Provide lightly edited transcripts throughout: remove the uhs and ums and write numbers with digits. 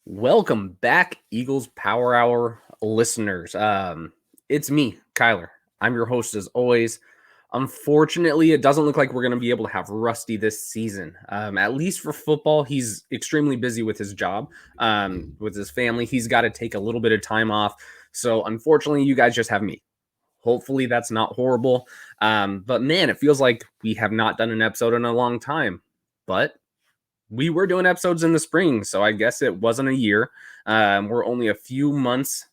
Welcome back, Eagles Power Hour listeners. It's me, Kyler. I'm your host as always. Unfortunately, it doesn't look like we're going to be able to have Rusty this season. At least for football, he's extremely busy with his job, with his family. He's got to take a little bit of time off. So unfortunately, you guys just have me. Hopefully, that's not horrible. But man, it feels like we have not done an episode in a long time. But we were doing episodes in the spring, so I guess it wasn't a year. We're only a few months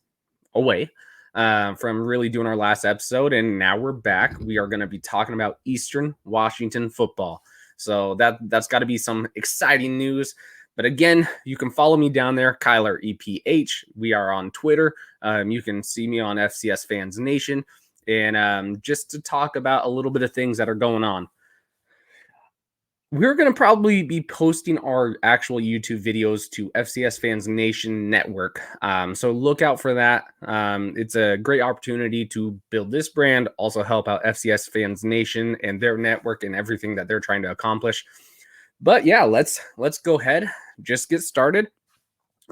away from really doing our last episode, and now we're back. We are going to be talking about Eastern Washington football. So that's got to be some exciting news. But again, you can follow me down there, Kyler EPH. We are on Twitter. You can see me on FCS Fans Nation, and just to talk about a little bit of things that are going on. We're going to probably be posting our actual YouTube videos to FCS Fans Nation Network. So look out for that. It's a great opportunity to build this brand, also help out FCS Fans Nation and their network and everything that they're trying to accomplish. But yeah, let's go ahead, just get started.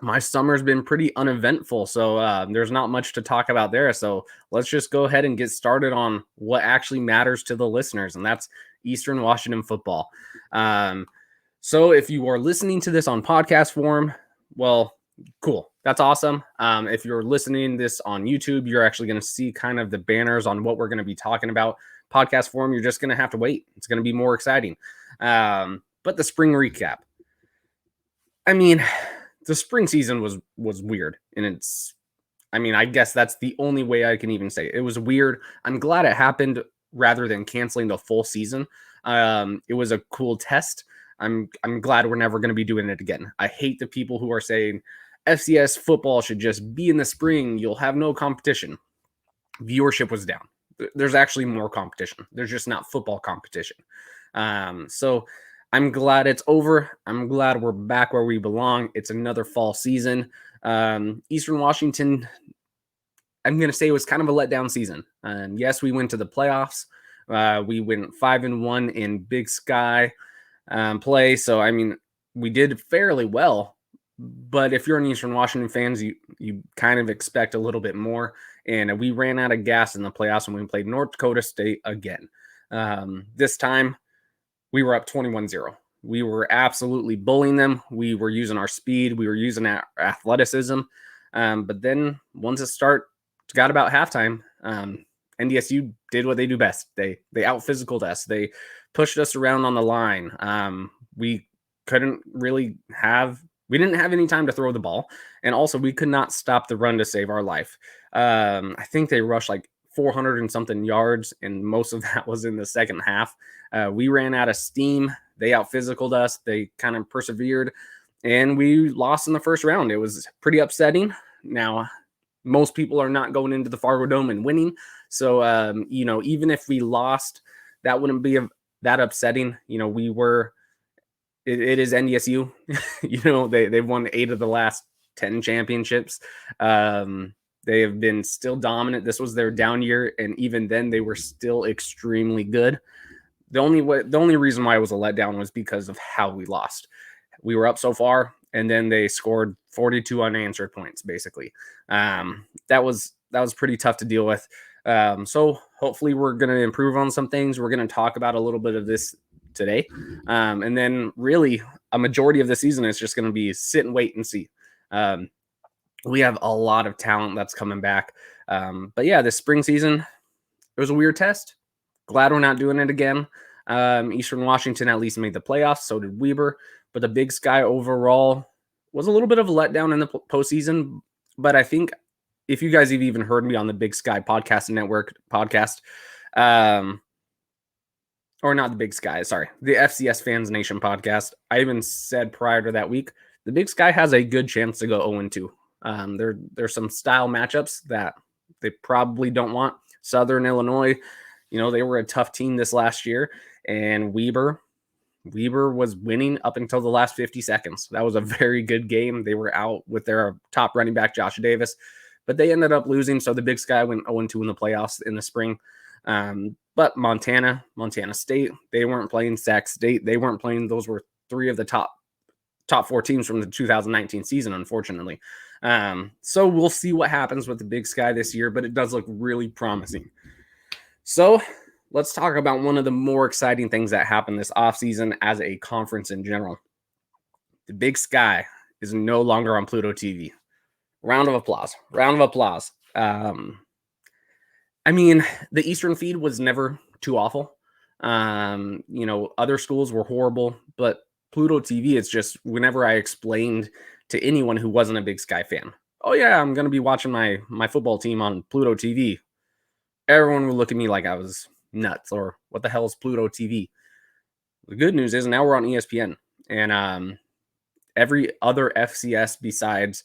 My summer's been pretty uneventful, so there's not much to talk about there. So let's just go ahead and get started on what actually matters to the listeners, and that's Eastern Washington football. So if you are listening to this on podcast form, well, cool. That's awesome. If you're listening this on YouTube, you're actually going to see kind of the banners on what we're going to be talking about. Podcast form, you're just going to have to wait. It's going to be more exciting. But the spring recap. I mean, the spring season was weird, and I guess that's the only way I can even say it. It was weird. I'm glad it happened rather than canceling the full season. It was a cool test. I'm glad we're never going to be doing it again. I hate the people who are saying FCS football should just be in the spring. You'll have no competition. Viewership was down. There's actually more competition. There's just not football competition. So I'm glad it's over. I'm glad we're back where we belong. It's another fall season. Eastern Washington, I'm going to say it was kind of a letdown season. Yes, we went to the playoffs. We went 5-1 in Big Sky play. So, we did fairly well. But if you're an Eastern Washington fans, you kind of expect a little bit more. And we ran out of gas in the playoffs when we played North Dakota State again. This time, we were up 21-0. We were absolutely bullying them. We were using our speed. We were using our athleticism. But then once it got about halftime, NDSU did what they do best. They out-physicaled us. They pushed us around on the line. We didn't have any time to throw the ball. And also, we could not stop the run to save our life. I think they rushed like 400 and something yards, and most of that was in the second half. We ran out of steam. They out-physicaled us. They kind of persevered, and we lost in the first round. It was pretty upsetting. Now, most people are not going into the Fargo Dome and winning. So, even if we lost, that wouldn't be that upsetting. It is NDSU. They've won 8 of the last 10 championships. They have been still dominant. This was their down year, and even then, they were still extremely good. The only reason why it was a letdown was because of how we lost. We were up so far, and then they scored 42 unanswered points, basically. That was pretty tough to deal with. So hopefully we're going to improve on some things. We're going to talk about a little bit of this today. And then really a majority of the season is just going to be sit and wait and see. We have a lot of talent that's coming back. But yeah, this spring season, it was a weird test. Glad we're not doing it again. Eastern Washington at least made the playoffs. So did Weber. But the Big Sky overall was a little bit of a letdown in the postseason. But I think if you guys have even heard me on the Big Sky Podcast Network podcast, or not the Big Sky, sorry, the FCS Fans Nation podcast, I even said prior to that week, the Big Sky has a good chance to go 0-2. There's some style matchups that they probably don't want. Southern Illinois, they were a tough team this last year, and Weber was winning up until the last 50 seconds. That was a very good game. They were out with their top running back, Josh Davis, but they ended up losing. So the Big Sky went 0-2 in the playoffs in the spring. But Montana State, they weren't playing. Sac State, they weren't playing. Those were 3 of the top top 4 teams from the 2019 season, unfortunately. So we'll see what happens with the Big Sky this year, but it does look really promising. So let's talk about one of the more exciting things that happened this offseason as a conference in general. The Big Sky is no longer on Pluto TV. Round of applause. Round of applause. I mean, the Eastern feed was never too awful. Other schools were horrible, but Pluto TV, it's just whenever I explained to anyone who wasn't a Big Sky fan, oh yeah, I'm going to be watching my football team on Pluto TV. Everyone would look at me like I was nuts, or what the hell is Pluto TV? The good news is now we're on ESPN, and every other FCS besides,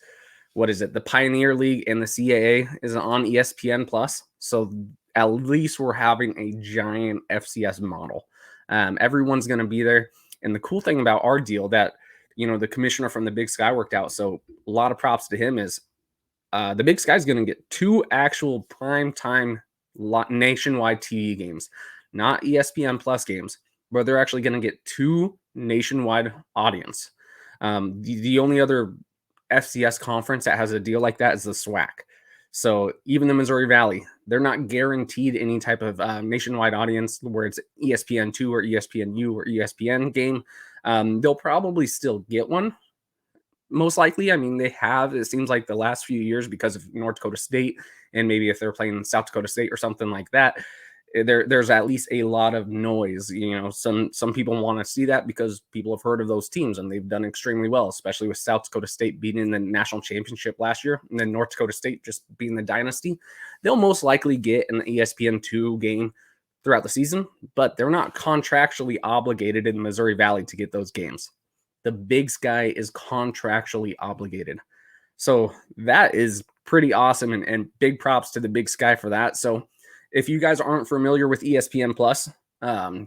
the Pioneer League and the CAA is on ESPN Plus. So at least we're having a giant FCS model. Everyone's going to be there. And the cool thing about our deal that, the commissioner from the Big Sky worked out, so a lot of props to him, is the Big Sky is going to get 2 actual primetime nationwide TV games, not ESPN Plus games, but they're actually going to get 2 nationwide audience. The only other FCS conference that has a deal like that is the SWAC. So even the Missouri Valley, they're not guaranteed any type of nationwide audience where it's ESPN2 or ESPNU or ESPN game. They'll probably still get one, most likely. I mean, they have, it seems like, the last few years because of North Dakota State, and maybe if they're playing South Dakota State or something like that, there's at least a lot of noise. Some people want to see that because people have heard of those teams and they've done extremely well, especially with South Dakota State being in the national championship last year, and then North Dakota State just being the dynasty. They'll most likely get an ESPN2 game throughout the season, but they're not contractually obligated in the Missouri Valley to get those games. The Big Sky is contractually obligated. So that is pretty awesome, and big props to the Big Sky for that. So if you guys aren't familiar with ESPN Plus,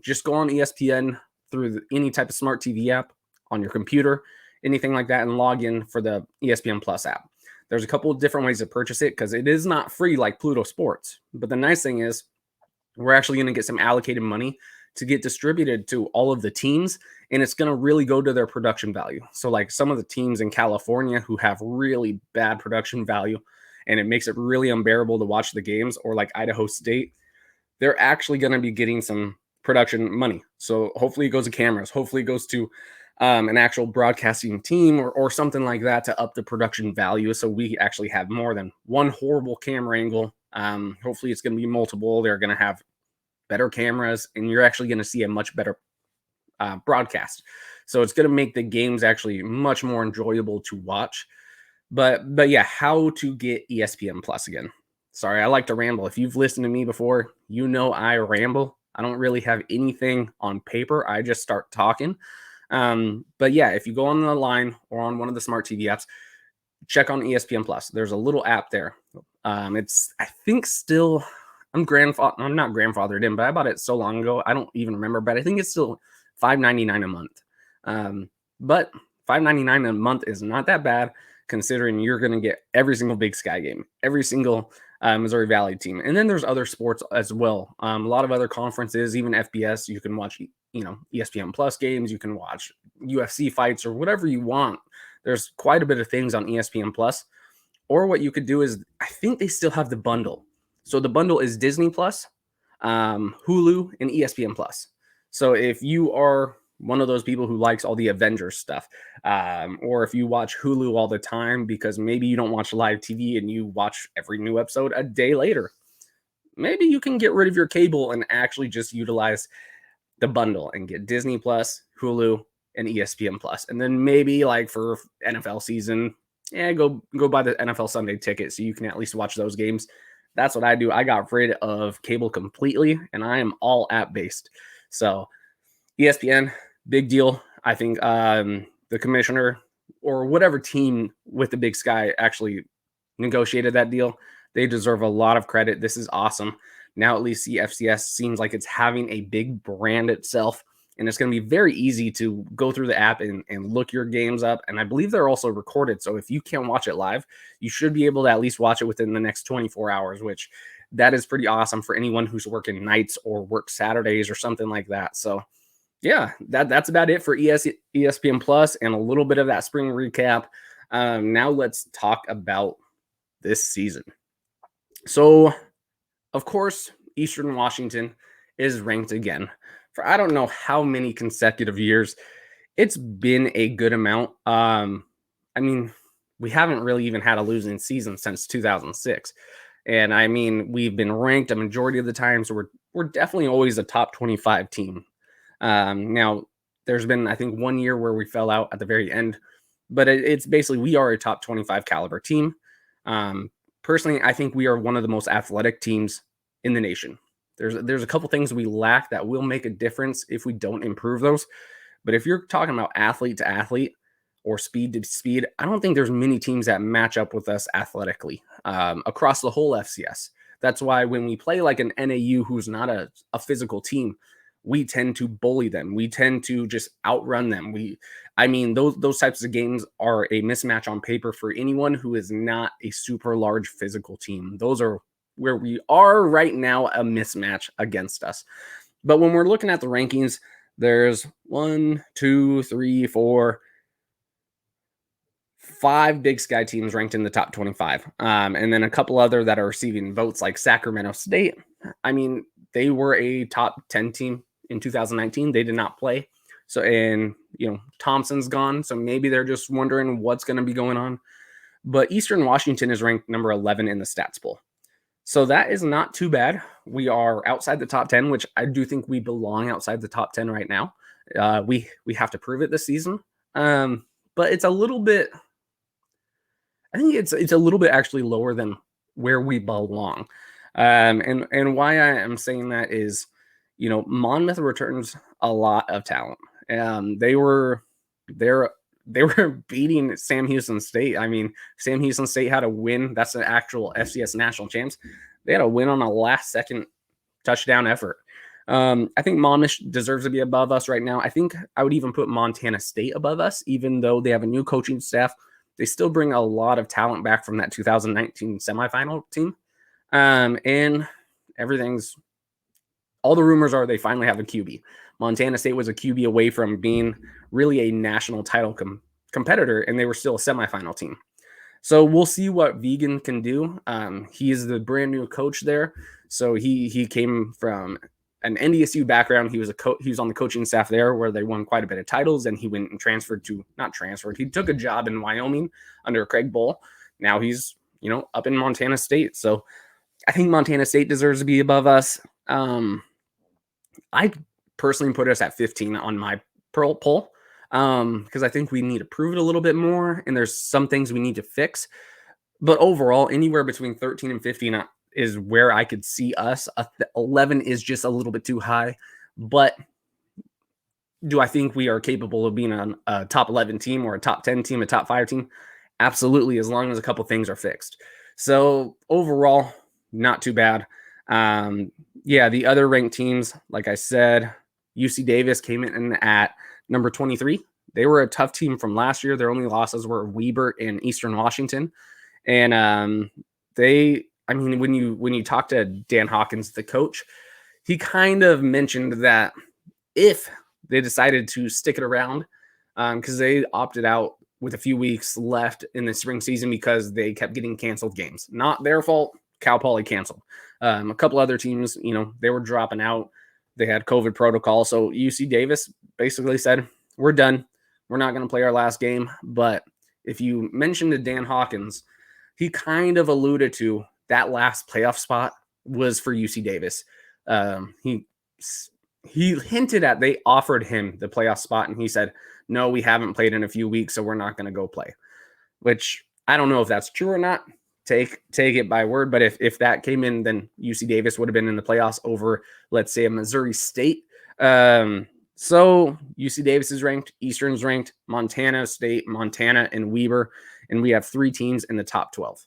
just go on ESPN through any type of smart TV app on your computer, anything like that, and log in for the ESPN Plus app. There's a couple of different ways to purchase it because it is not free like Pluto Sports. But the nice thing is we're actually going to get some allocated money to get distributed to all of the teams, and it's going to really go to their production value. So like some of the teams in California who have really bad production value, and it makes it really unbearable to watch the games, or like Idaho State, they're actually going to be getting some production money. So hopefully it goes to cameras. Hopefully it goes to an actual broadcasting team or something like that to up the production value. So we actually have more than one horrible camera angle. Hopefully it's going to be multiple. They're going to have better cameras, and you're actually going to see a much better broadcast. So it's going to make the games actually much more enjoyable to watch. But yeah, how to get ESPN Plus again. Sorry, I like to ramble. If you've listened to me before, you know I ramble. I don't really have anything on paper. I just start talking. But yeah, if you go on the line or on one of the smart TV apps, check on ESPN Plus. There's a little app there. It's, I think, still, I'm not grandfathered in, but I bought it so long ago, I don't even remember. But I think it's still $5.99 a month. But $5.99 a month is not that bad, considering you're going to get every single Big Sky game, every single Missouri Valley team. And then there's other sports as well. A lot of other conferences, even FBS, you can watch, ESPN Plus games. You can watch UFC fights or whatever you want. There's quite a bit of things on ESPN Plus. Or what you could do is, I think they still have the bundle. So the bundle is Disney Plus, Hulu, and ESPN Plus. So if you are one of those people who likes all the Avengers stuff, or if you watch Hulu all the time because maybe you don't watch live TV and you watch every new episode a day later, maybe you can get rid of your cable and actually just utilize the bundle and get Disney Plus, Hulu, and ESPN Plus. And then maybe like for NFL season, go buy the NFL Sunday ticket so you can at least watch those games. That's what I do. I got rid of cable completely, and I am all app-based. So ESPN, big deal. I think the commissioner or whatever team with the Big Sky actually negotiated that deal, they deserve a lot of credit. This is awesome. Now at least the FCS seems like it's having a big brand itself, and it's going to be very easy to go through the app and look your games up. And I believe they're also recorded. So if you can't watch it live, you should be able to at least watch it within the next 24 hours, which that is pretty awesome for anyone who's working nights or work Saturdays or something like that. So Yeah, that's about it for ESPN Plus and a little bit of that spring recap. Now let's talk about this season. So, of course, Eastern Washington is ranked again for I don't know how many consecutive years. It's been a good amount. I mean, we haven't really even had a losing season since 2006. And I mean, we've been ranked a majority of the time, so we're definitely always a top 25 team. Now, there's been, I think, 1 year where we fell out at the very end, but it's basically we are a top 25 caliber team. Personally, I think we are one of the most athletic teams in the nation. There's a couple things we lack that will make a difference if we don't improve those. But if you're talking about athlete to athlete or speed to speed, I don't think there's many teams that match up with us athletically across the whole FCS. That's why when we play like an NAU who's not a physical team, we tend to bully them. We tend to just outrun them. I mean, those types of games are a mismatch on paper for anyone who is not a super large physical team. Those are where we are right now, a mismatch against us. But when we're looking at the rankings, there's 1, 2, 3, 4, 5 Big Sky teams ranked in the top 25. And then a couple other that are receiving votes like Sacramento State. I mean, they were a top 10 team in 2019. They did not play. So, and, Thompson's gone. So maybe they're just wondering what's going to be going on. But Eastern Washington is ranked number 11 in the stats poll. So that is not too bad. We are outside the top 10, which I do think we belong outside the top 10 right now. We have to prove it this season. But it's a little bit, I think it's a little bit actually lower than where we belong. And why I am saying that is, Monmouth returns a lot of talent. They were beating Sam Houston State. I mean, Sam Houston State had a win. That's the actual FCS national champs. They had a win on a last-second touchdown effort. I think Monmouth deserves to be above us right now. I think I would even put Montana State above us, even though they have a new coaching staff. They still bring a lot of talent back from that 2019 semifinal team. And all the rumors are they finally have a QB. Montana State was a QB away from being really a national title competitor, and they were still a semifinal team. So we'll see what Vegan can do. He is the brand new coach there. So he came from an NDSU background. He was on the coaching staff there where they won quite a bit of titles, and he went and not transferred. He took a job in Wyoming under Craig Bull. Now he's, up in Montana State. So I think Montana State deserves to be above us. I personally put us at 15 on my poll because I think we need to prove it a little bit more, and there's some things we need to fix. But overall, anywhere between 13 and 15 is where I could see us. 11 is just a little bit too high. But do I think we are capable of being a top 11 team or a top 10 team, a top 5 team? Absolutely, as long as a couple things are fixed. So overall, not too bad. The other ranked teams, like I said, UC Davis came in at number 23. They were a tough team from last year. Their only losses were Weber and Eastern Washington. And when you talk to Dan Hawkins, the coach, he kind of mentioned that if they decided to stick it around, because they opted out with a few weeks left in the spring season because they kept getting canceled games. Not their fault. Cal Poly canceled. A couple other teams, they were dropping out. They had COVID protocol. So UC Davis basically said, we're done. We're not going to play our last game. But if you mentioned to Dan Hawkins, he kind of alluded to that last playoff spot was for UC Davis. He hinted at they offered him the playoff spot, and he said, no, we haven't played in a few weeks, so we're not going to go play. Which I don't know if that's true or not. Take it by word, but if that came in, then UC Davis would have been in the playoffs over, let's say, a Missouri State. So UC Davis is ranked, Eastern's ranked, Montana State, Montana, and Weber, and we have 3 teams in the top 12.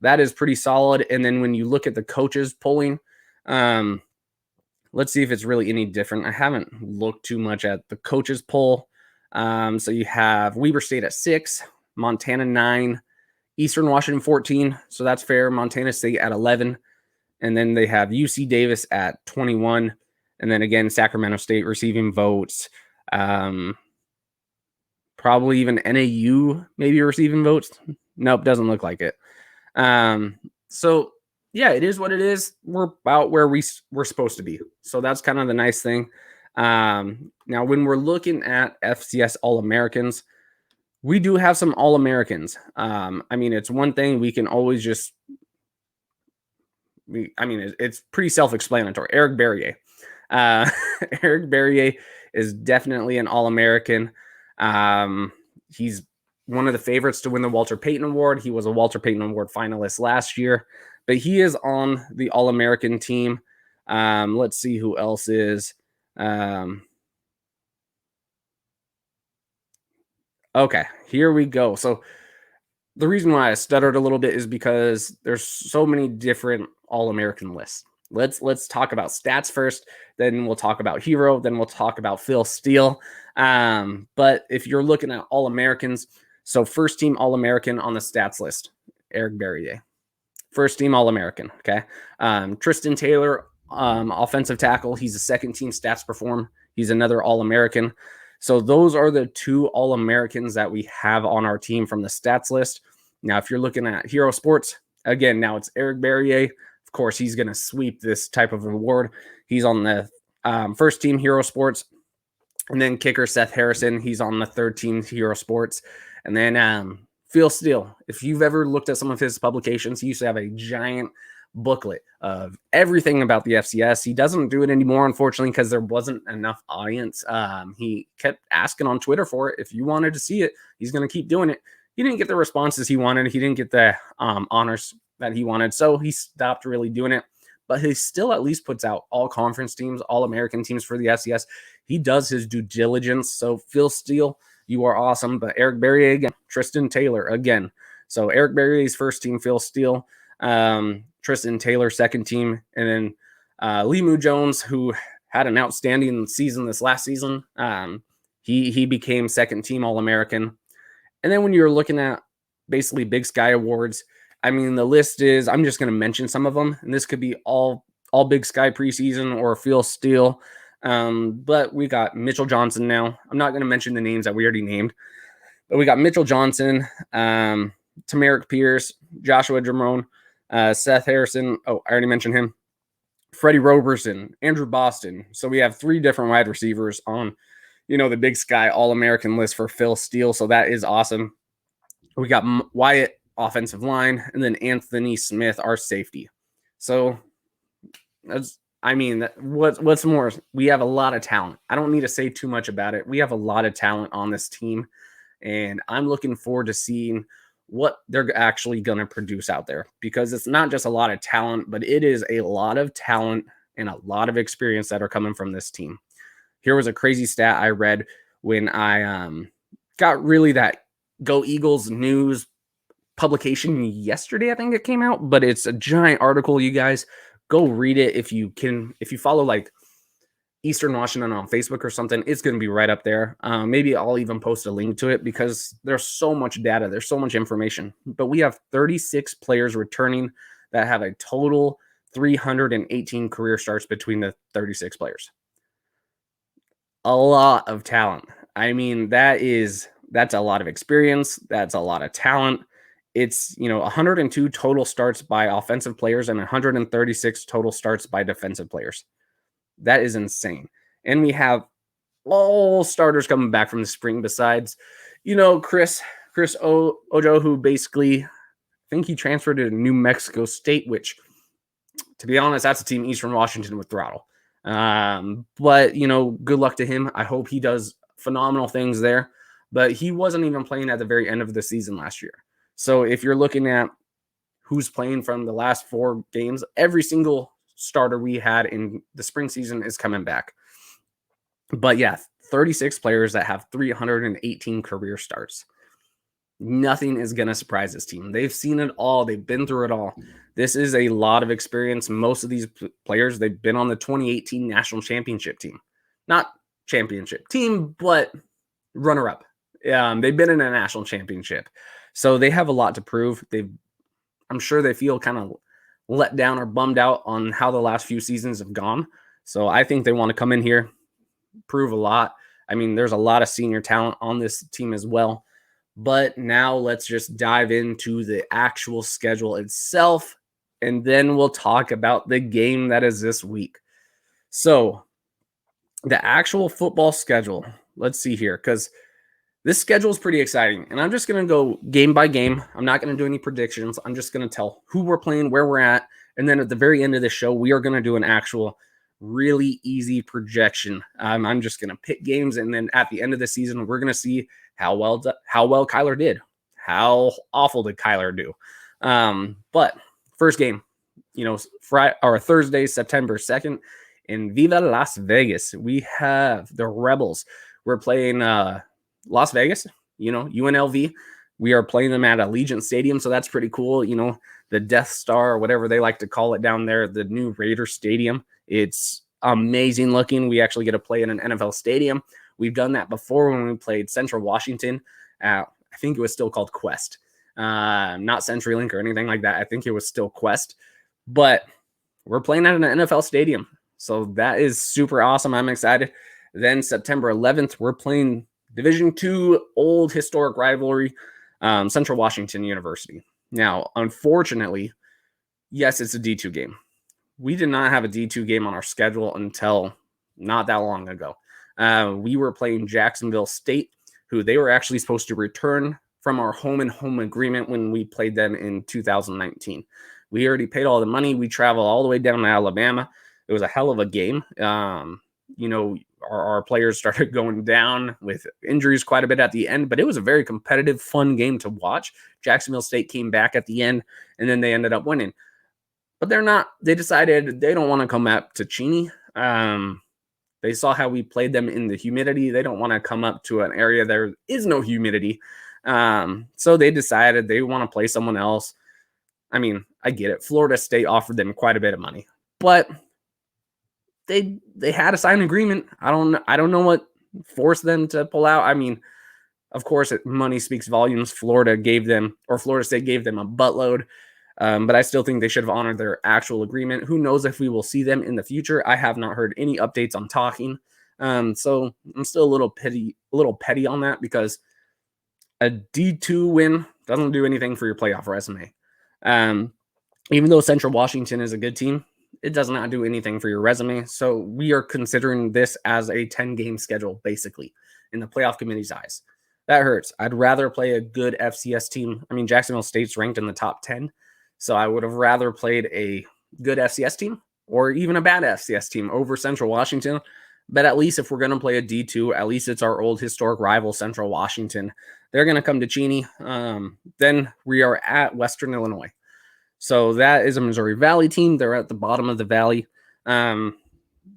That is pretty solid. And then when you look at the coaches polling, let's see if it's really any different. I haven't looked too much at the coaches poll. So you have Weber State at 6, Montana 9, Eastern Washington 14, so that's fair. Montana State at 11, and then they have UC Davis at 21, And then again, Sacramento State receiving votes. Probably even NAU maybe receiving votes. Nope, doesn't look like it. So yeah, it is what it is. We're about where we're supposed to be. So that's kind of the nice thing. Now, when we're looking at FCS All Americans, we do have some All Americans. I mean, it's one thing we can always just. It's pretty self-explanatory. Eric Berrier. Eric Berrier is definitely an All-American. He's one of the favorites to win the Walter Payton Award. He was a Walter Payton Award finalist last year, but he is on the All-American team. Let's see who else is. Okay, here we go. So the reason why I stuttered a little bit is because there's so many different All-American lists. Let's talk about stats first, then we'll talk about hero, then we'll talk about Phil Steele. But if you're looking at All-Americans, so first team All-American on the stats list, Eric Berrier. First team All-American, okay? Tristan Taylor, offensive tackle. He's a second team stats performer. He's another All-American. So those are the two All-Americans that we have on our team from the stats list. Now, if you're looking at Hero Sports, again, now it's Eric Berrier. Of course, he's going to sweep this type of award. He's on the first team Hero Sports. And then kicker Seth Harrison, he's on the third team Hero Sports. And then Phil Steele, if you've ever looked at some of his publications, he used to have a giant booklet of everything about the FCS. He doesn't do it anymore, unfortunately, because there wasn't enough audience. He kept asking on Twitter for it. If you wanted to see it, he's going to keep doing it. He didn't get the responses he wanted. He didn't get the honors that he wanted, so he stopped really doing it. But he still at least puts out all conference teams, all American teams for the FCS. He does his due diligence. So Phil Steele, you are awesome. But Eric Berrier again, Tristan Taylor again. So Eric Berrier's first team, Phil Steele, Tristan Taylor second team, and then Limu Jones, who had an outstanding season this last season. He became second team All-American. And then when you're looking at basically Big Sky Awards, I mean, the list is, I'm just going to mention some of them, and this could be all Big Sky preseason or Phil Steele. But we got Mitchell Johnson now. I'm not going to mention the names that we already named, but we got Mitchell Johnson, Tamarick Pierce, Joshua Dramone, Seth Harrison. Oh, I already mentioned him. Freddie Roberson, Andrew Boston. So we have three different wide receivers on, the Big Sky All-American list for Phil Steele. So that is awesome. We got Wyatt, offensive line, and then Anthony Smith, our safety. So what's more, we have a lot of talent. I don't need to say too much about it. We have a lot of talent on this team, and I'm looking forward to seeing what they're actually going to produce out there, because it's not just a lot of talent, but it is a lot of talent and a lot of experience that are coming from this team. Here was a crazy stat I read when I got really that Go Eagles news publication yesterday. I think it came out, but it's a giant article. You guys go read it if you can. If you follow like Eastern Washington on Facebook or something, it's going to be right up there. Maybe I'll even post a link to it, because there's so much data. There's so much information. But we have 36 players returning that have a total 318 career starts between the 36 players. A lot of talent. I mean, that's a lot of experience. That's a lot of talent. It's, 102 total starts by offensive players and 136 total starts by defensive players. That is insane. And we have all starters coming back from the spring besides, Chris Ojo, who basically, I think he transferred to New Mexico State, which, to be honest, that's a team Eastern Washington would throttle. But, good luck to him. I hope he does phenomenal things there. But he wasn't even playing at the very end of the season last year. So if you're looking at who's playing from the last 4 games, every single starter we had in the spring season is coming back. But yeah, 36 players that have 318 career starts. Nothing is going to surprise this team. They've seen it all. They've been through it all. This is a lot of experience. Most of these players, they've been on the 2018 national championship team. Not championship team, but runner-up. They've been in a national championship. So they have a lot to prove. I'm sure they feel kind of let down or bummed out on how the last few seasons have gone. So I think they want to come in here, prove a lot. I mean, there's a lot of senior talent on this team as well. But now let's just dive into the actual schedule itself, and then we'll talk about the game that is this week. So the actual football schedule, let's see here, because this schedule is pretty exciting. And I'm just going to go game by game. I'm not going to do any predictions. I'm just going to tell who we're playing, where we're at. And then at the very end of the show, we are going to do an actual really easy projection. I'm just going to pick games. And then at the end of the season, we're going to see how well Kyler did. How awful did Kyler do? But first game, Friday or Thursday, September 2nd in Viva Las Vegas. We have the Rebels. We're playing Las Vegas, UNLV. We are playing them at Allegiant Stadium, so that's pretty cool. The Death Star, or whatever they like to call it down there, the new Raider Stadium. It's amazing looking. We actually get to play in an NFL stadium. We've done that before when we played Central Washington. I think it was still called Quest, not CenturyLink or anything like that. I think it was still Quest, but we're playing at an NFL stadium. So that is super awesome. I'm excited. Then September 11th, we're playing Division II old historic rivalry, Central Washington University. Now, unfortunately, yes, it's a D2 game. We did not have a D2 game on our schedule until not that long ago. We were playing Jacksonville State, who they were actually supposed to return from our home and home agreement when we played them in 2019. We already paid all the money. We traveled all the way down to Alabama. It was a hell of a game. Our players started going down with injuries quite a bit at the end, but it was a very competitive, fun game to watch. Jacksonville State came back at the end, and then they ended up winning. But they decided they don't want to come up to Cheney. They saw how we played them in the humidity. They don't want to come up to an area there is no humidity. So they decided they want to play someone else. I mean, I get it. Florida State offered them quite a bit of money, but they had a signed agreement. I don't know what forced them to pull out. I mean, of course, money speaks volumes. Florida State gave them a buttload, but I still think they should have honored their actual agreement. Who knows if we will see them in the future? I have not heard any updates on talking, so I'm still a little petty on that, because a D2 win doesn't do anything for your playoff resume. Even though Central Washington is a good team, it does not do anything for your resume. So we are considering this as a 10-game schedule, basically, in the playoff committee's eyes. That hurts. I'd rather play a good FCS team. I mean, Jacksonville State's ranked in the top 10, so I would have rather played a good FCS team or even a bad FCS team over Central Washington. But at least if we're going to play a D2, at least it's our old historic rival, Central Washington. They're going to come to Cheney. Then we are at Western Illinois. So that is a Missouri Valley team. They're at the bottom of the valley.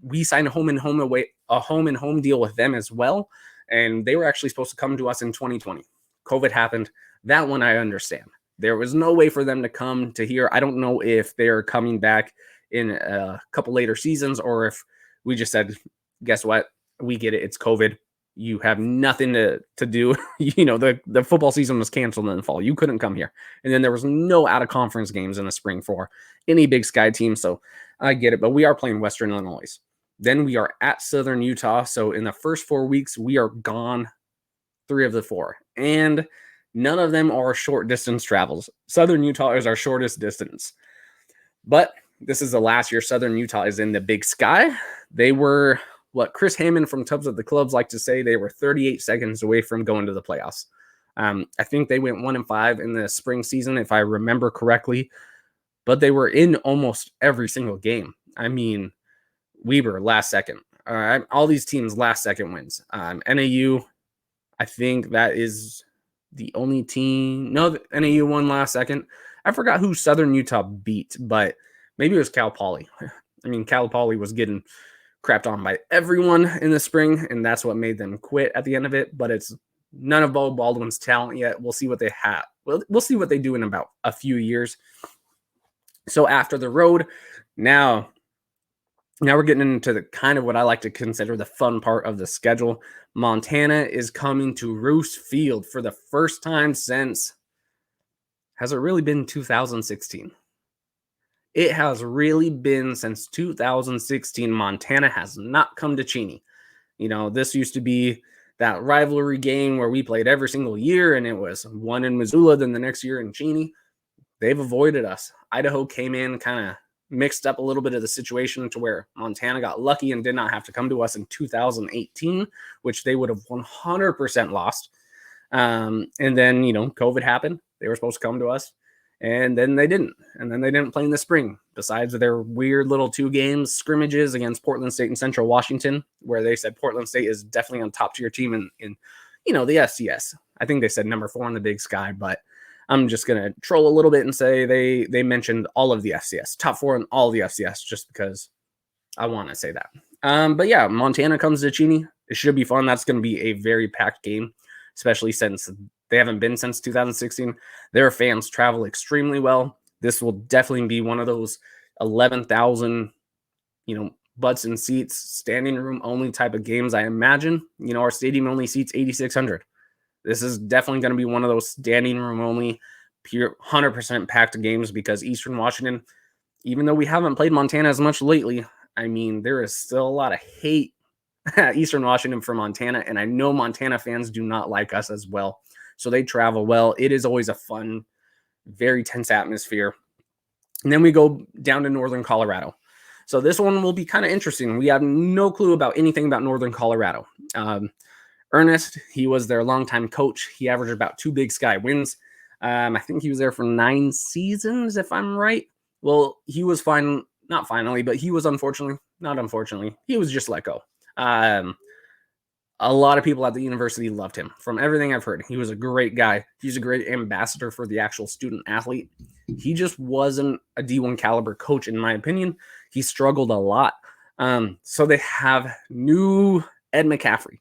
We signed a home and home deal with them as well. And they were actually supposed to come to us in 2020. COVID happened. That one I understand. There was no way for them to come to here. I don't know if they're coming back in a couple later seasons, or if we just said, guess what? We get it. It's COVID. You have nothing to do. The football season was canceled in the fall. You couldn't come here. And then there was no out-of-conference games in the spring for any Big Sky team. So I get it. But we are playing Western Illinois. Then we are at Southern Utah. So in the first 4 weeks, we are gone 3 of the 4. And none of them are short distance travels. Southern Utah is our shortest distance. But this is the last year Southern Utah is in the Big Sky. They were, what Chris Hammond from Tubs of the Clubs like to say, they were 38 seconds away from going to the playoffs. I think they went 1-5 in the spring season, if I remember correctly. But they were in almost every single game. I mean, Weber, last second. All these teams, last second wins. NAU, I think that is the only team. No, NAU won last second. I forgot who Southern Utah beat, but maybe it was Cal Poly. I mean, Cal Poly was getting crapped on by everyone in the spring, and that's what made them quit at the end of it. But it's none of Bo Baldwin's talent yet. We'll see what they have. We'll see what they do in about a few years. So after the road, now we're getting into the kind of what I like to consider the fun part of the schedule. Montana is coming to Roos Field for the first time since, has it really been 2016? It has really been since 2016. Montana has not come to Cheney. This used to be that rivalry game where we played every single year, and it was one in Missoula, then the next year in Cheney. They've avoided us. Idaho came in, kind of mixed up a little bit of the situation to where Montana got lucky and did not have to come to us in 2018, which they would have 100% lost. And then, COVID happened. They were supposed to come to us, and then they didn't. And then they didn't play in the spring, besides their weird little 2 games scrimmages against Portland State and Central Washington, where they said Portland State is definitely on top tier team in the FCS. I think they said number 4 in the Big Sky, but I'm just going to troll a little bit and say they mentioned all of the FCS, top 4 in all of the FCS, just because I want to say that. But yeah, Montana comes to Cheney. It should be fun. That's going to be a very packed game, especially since they haven't been since 2016. Their fans travel extremely well. This will definitely be one of those 11,000, butts and seats, standing room only type of games, I imagine. Our stadium only seats 8,600. This is definitely going to be one of those standing room only, pure 100% packed games, because Eastern Washington, even though we haven't played Montana as much lately, I mean, there is still a lot of hate at Eastern Washington for Montana, and I know Montana fans do not like us as well. So they travel well. It is always a fun, very tense atmosphere. And then we go down to Northern Colorado. So this one will be kind of interesting. We have no clue about anything about Northern Colorado. Ernest, he was their longtime coach. He averaged about 2 Big Sky wins. I think he was there for 9 seasons, if I'm right. Well, he was not finally, but he was not unfortunately, he was just let go. A lot of people at the university loved him. From everything I've heard, he was a great guy. He's a great ambassador for the actual student athlete. He just wasn't a D1 caliber coach, in my opinion. He struggled a lot. So they have new Ed McCaffrey.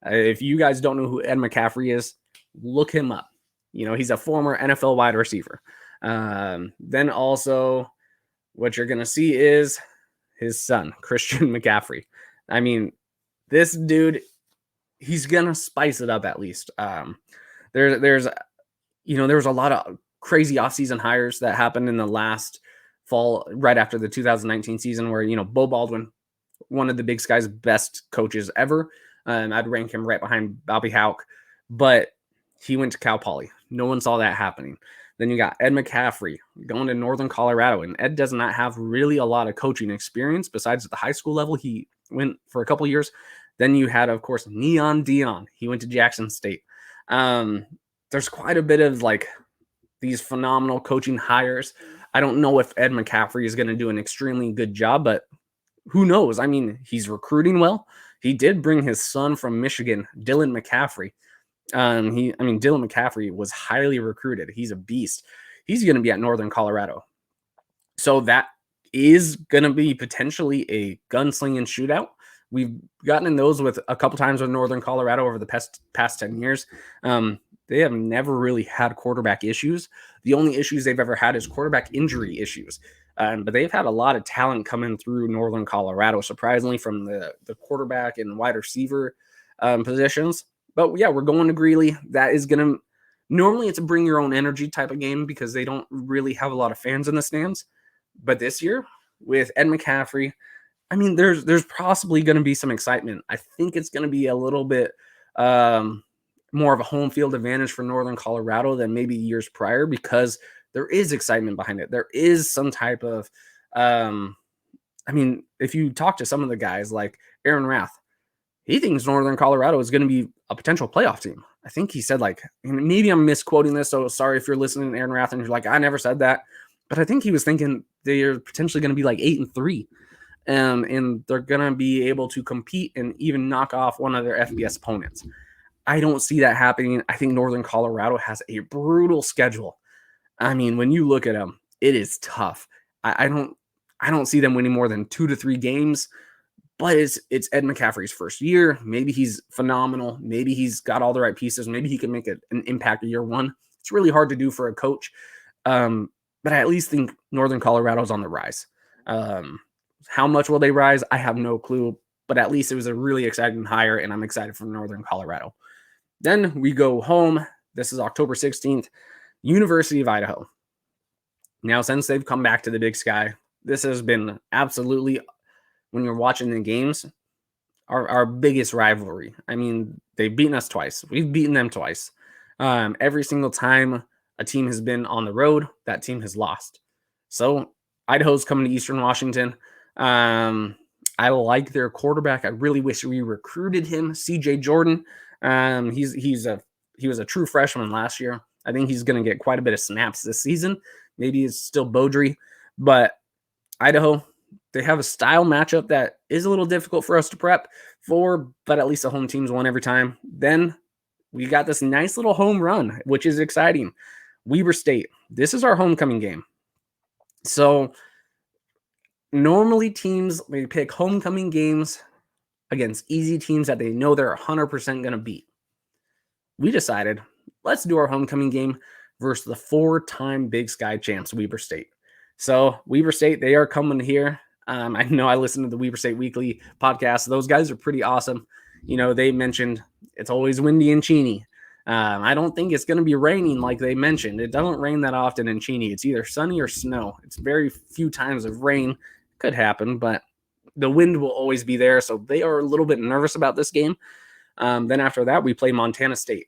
If you guys don't know who Ed McCaffrey is, look him up. He's a former NFL wide receiver. Then also what you're going to see is his son, Christian McCaffrey. I mean, this dude, he's going to spice it up at least. There was a lot of crazy offseason hires that happened in the last fall, right after the 2019 season, where, Bo Baldwin, one of the Big Sky's best coaches ever. I'd rank him right behind Bobby Houck, but he went to Cal Poly. No one saw that happening. Then you got Ed McCaffrey going to Northern Colorado, and Ed does not have really a lot of coaching experience besides at the high school level. He went for a couple years. Then you had, of course, Neon Dion. He went to Jackson State. There's quite a bit of these phenomenal coaching hires. I don't know if Ed McCaffrey is going to do an extremely good job, but who knows? I mean, he's recruiting well. He did bring his son from Michigan, Dylan McCaffrey. Dylan McCaffrey was highly recruited. He's a beast. He's going to be at Northern Colorado. So that is going to be potentially a gunslinging shootout. We've gotten in those with a couple times with Northern Colorado over the past 10 years. They have never really had quarterback issues. The only issues they've ever had is quarterback injury issues. But they've had a lot of talent coming through Northern Colorado, surprisingly, from the quarterback and wide receiver positions. But yeah, we're going to Greeley. That is going to normally it's a bring your own energy type of game because they don't really have a lot of fans in the stands. But this year with Ed McCaffrey, I mean, there's possibly going to be some excitement. I think it's going to be a little bit more of a home field advantage for Northern Colorado than maybe years prior because there is excitement behind it. There is some type of, if you talk to some of the guys like Aaron Rath, he thinks Northern Colorado is going to be a potential playoff team. I think he said maybe I'm misquoting this, so sorry if you're listening to Aaron Rath and you're like, I never said that. But I think he was thinking they're potentially going to be 8-3. And they're going to be able to compete and even knock off one of their FBS opponents. I don't see that happening. I think Northern Colorado has a brutal schedule. I mean, when you look at them, it is tough. I don't see them winning more than 2 to 3 games, but it's Ed McCaffrey's first year. Maybe he's phenomenal. Maybe he's got all the right pieces. Maybe he can make an impact year one. It's really hard to do for a coach. But I at least think Northern Colorado's on the rise. How much will they rise? I have no clue, but at least it was a really exciting hire, and I'm excited for Northern Colorado. Then we go home. This is October 16th, University of Idaho. Now, since they've come back to the Big Sky, this has been absolutely, when you're watching the games, our biggest rivalry. I mean, they've beaten us twice. We've beaten them twice. Every single time a team has been on the road, that team has lost. So Idaho's coming to Eastern Washington. I like their quarterback. I really wish we recruited him, CJ Jordan. He was a true freshman last year. I think he's going to get quite a bit of snaps this season. Maybe it's still Beaudry, but Idaho, they have a style matchup that is a little difficult for us to prep for, but at least the home team's won every time. Then we got this nice little home run, which is exciting. Weber State. This is our homecoming game. So normally teams, they pick homecoming games against easy teams that they know they're 100% going to beat. We decided, let's do our homecoming game versus the 4-time Big Sky champs, Weber State. So Weber State, they are coming here. I know I listened to the Weber State Weekly podcast. Those guys are pretty awesome. You know, they mentioned it's always windy in Cheney. I don't think it's going to be raining like they mentioned. It doesn't rain that often in Cheney. It's either sunny or snow. It's very few times of rain. Could happen, but the wind will always be there. So they are a little bit nervous about this game. Then after that, we play Montana State.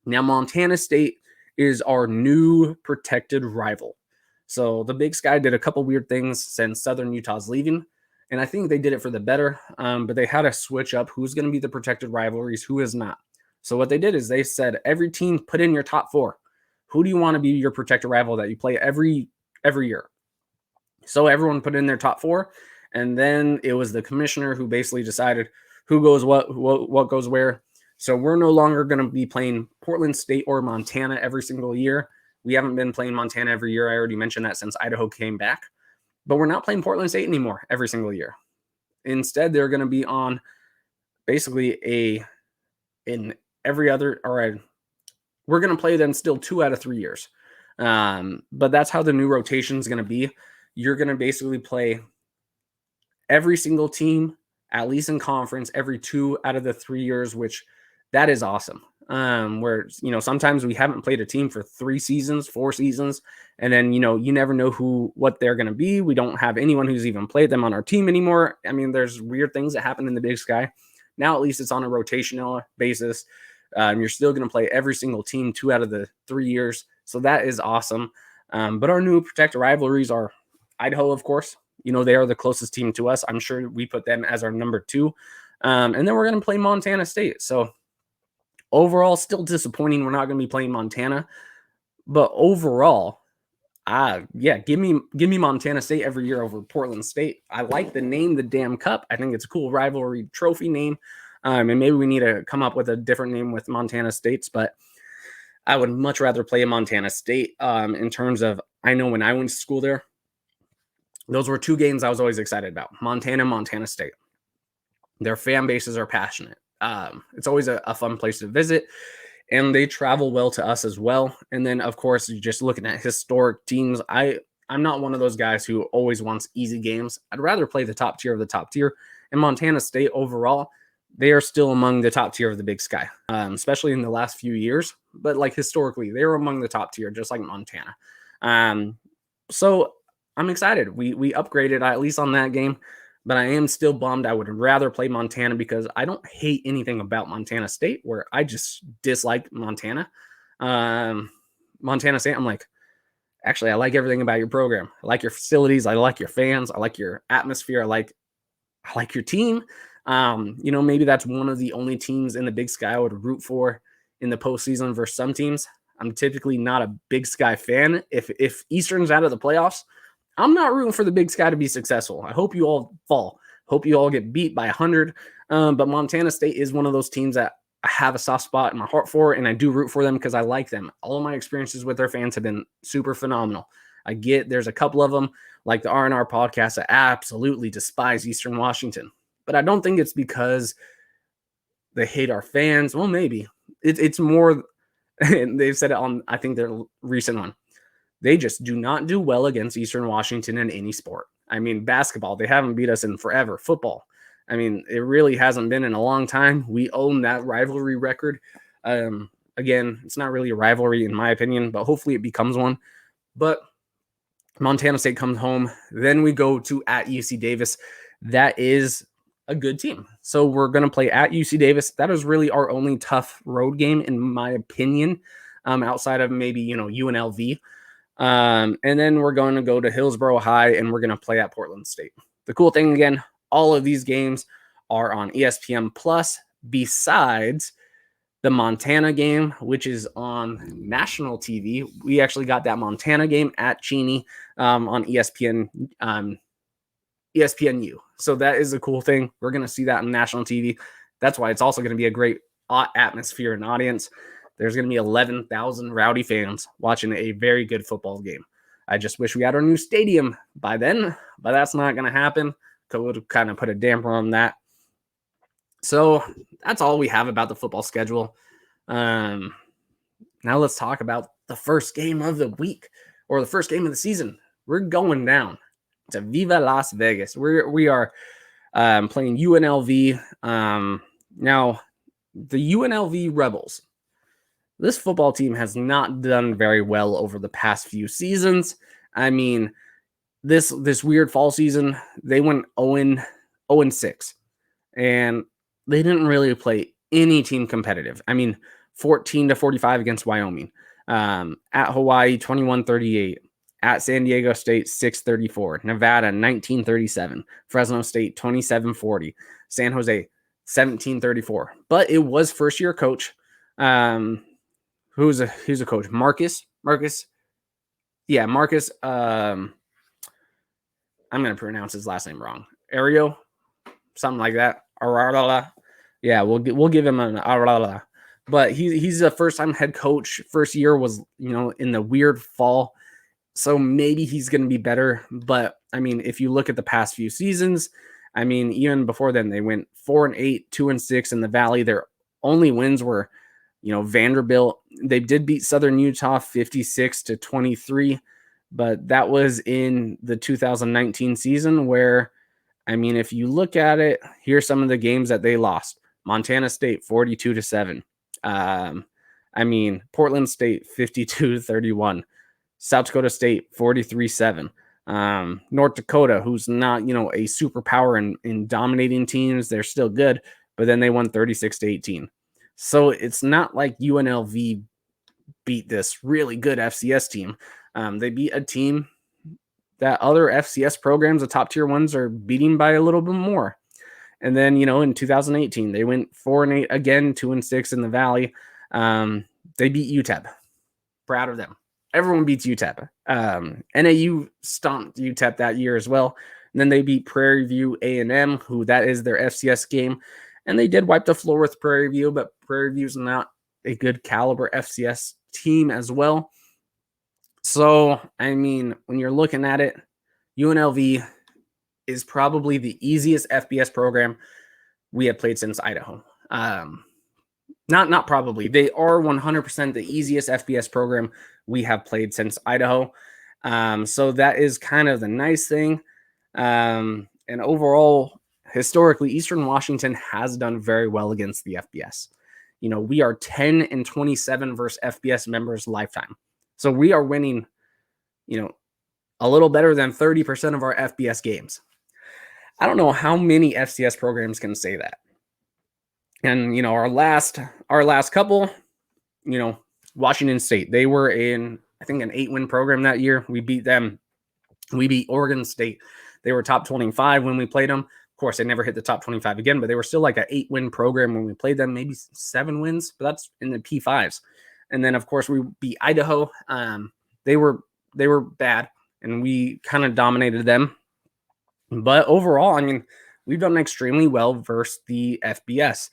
Now, Montana State is our new protected rival. So the Big Sky did a couple weird things since Southern Utah's leaving, and I think they did it for the better, but they had to switch up who's going to be the protected rivalries, who is not. So what they did is they said, every team put in your top 4. Who do you want to be your protected rival that you play every year? So everyone put in their top 4, and then it was the commissioner who basically decided who goes what goes where. So we're no longer going to be playing Portland State or Montana every single year. We haven't been playing Montana every year. I already mentioned that since Idaho came back. But we're not playing Portland State anymore every single year. Instead, they're going to be on basically we're going to play them still 2 out of 3 years. But that's how the new rotation is going to be. You're going to basically play every single team, at least in conference, every 2 out of the 3 years, which that is awesome. Where, sometimes we haven't played a team for 3 seasons, 4 seasons, and then, you never know what they're going to be. We don't have anyone who's even played them on our team anymore. I mean, there's weird things that happen in the Big Sky. Now, at least it's on a rotational basis. You're still going to play every single team 2 out of the 3 years. So that is awesome. But our new protected rivalries are Idaho, of course. They are the closest team to us. I'm sure we put them as our number 2. And then we're going to play Montana State. So overall, still disappointing. We're not going to be playing Montana. But overall, give me Montana State every year over Portland State. I like the name, the damn cup. I think it's a cool rivalry trophy name. And maybe we need to come up with a different name with Montana States. But I would much rather play Montana State in terms of, I know when I went to school there, those were 2 games I was always excited about, Montana and Montana State. Their fan bases are passionate. It's always a fun place to visit, and they travel well to us as well. And then, of course, you're just looking at historic teams. I'm not one of those guys who always wants easy games. I'd rather play the top tier of the top tier. And Montana State overall, they are still among the top tier of the Big Sky, especially in the last few years. But like historically, they were among the top tier, just like Montana. So I'm excited. We upgraded at least on that game, but I am still bummed. I would rather play Montana because I don't hate anything about Montana State, where I just dislike Montana. Montana State, I'm like, actually, I like everything about your program. I like your facilities. I like your fans. I like your atmosphere. I like your team. Maybe that's one of the only teams in the Big Sky I would root for in the postseason versus some teams. I'm typically not a Big Sky fan. If Eastern's out of the playoffs, I'm not rooting for the Big Sky to be successful. I hope you all fall. Hope you all get beat by 100. But Montana State is one of those teams that I have a soft spot in my heart for, and I do root for them because I like them. All of my experiences with their fans have been super phenomenal. I get there's a couple of them, like the R&R podcast, that absolutely despise Eastern Washington. But I don't think it's because they hate our fans. Well, maybe. It's more, and they've said it on, I think, their recent one. They just do not do well against Eastern Washington in any sport. I mean, basketball, they haven't beat us in forever. Football, I mean, it really hasn't been in a long time. We own that rivalry record. Again, it's not really a rivalry in my opinion, but hopefully it becomes one. But Montana State comes home. Then we go to at UC Davis. That is a good team. So we're going to play at UC Davis. That is really our only tough road game, in my opinion, outside of maybe, UNLV. And then we're going to go to Hillsborough High, and we're going to play at Portland State. The cool thing, again, all of these games are on ESPN Plus, besides the Montana game, which is on national TV. We actually got that Montana game at Cheney on ESPNU. So that is a cool thing. We're going to see that on national TV. That's why it's also going to be a great atmosphere and audience. There's going to be 11,000 rowdy fans watching a very good football game. I just wish we had our new stadium by then, but that's not going to happen. COVID kind of put a damper on that. So that's all we have about the football schedule. Now let's talk about the first game of the week, or the first game of the season. We're going down to Viva Las Vegas. We are playing UNLV. Now, the UNLV Rebels, this football team has not done very well over the past few seasons. I mean, this weird fall season, they went 0-6, and they didn't really play any team competitive. I mean, 14-45 against Wyoming, at Hawaii, 21-38, at San Diego State, 6-34, Nevada, 19-37, Fresno State, 27-40, San Jose, 17-34. But it was first-year coach. Who's a coach? Marcus. Yeah, Marcus. I'm going to pronounce his last name wrong. Ario, something like that. Arala. Yeah, we'll give him an Arala. But he's a first-time head coach. First year was, in the weird fall. So maybe he's going to be better. But, I mean, if you look at the past few seasons, I mean, even before then, they went 4-8, 2-6 in the Valley. Their only wins were, Vanderbilt. They did beat Southern Utah 56-23. But that was in the 2019 season where, I mean, if you look at it, here's some of the games that they lost. Montana State, 42-7. I mean, Portland State, 52-31. South Dakota State, 43-7. North Dakota, who's not, a superpower in dominating teams. They're still good, but then they won 36-18. So it's not like UNLV beat this really good FCS team. They beat a team that other FCS programs, the top tier ones, are beating by a little bit more. And then, in 2018, they went 4-8 again, 2-6 in the Valley. They beat UTEP. Proud of them. Everyone beats UTEP. NAU stomped UTEP that year as well. And then they beat Prairie View A&M, who that is their FCS game. And they did wipe the floor with Prairie View, but Prairie View's not a good caliber FCS team as well. So, I mean, when you're looking at it, UNLV is probably the easiest FBS program we have played since Idaho. Not probably. They are 100% the easiest FBS program we have played since Idaho. So that is kind of the nice thing. And overall, historically, Eastern Washington has done very well against the FBS. We are 10-27 versus FBS members lifetime. So we are winning, a little better than 30% of our FBS games. I don't know how many FCS programs can say that. And, our last couple, Washington State, they were I think an 8-win program that year. We beat them. We beat Oregon State. They were top 25 when we played them. Of course, they never hit the top 25 again, but they were still like an 8-win program when we played them, maybe 7 wins, but that's in the P5s. And then, of course, we beat Idaho. They were bad, and we kind of dominated them. But overall, I mean, we've done extremely well versus the FBS,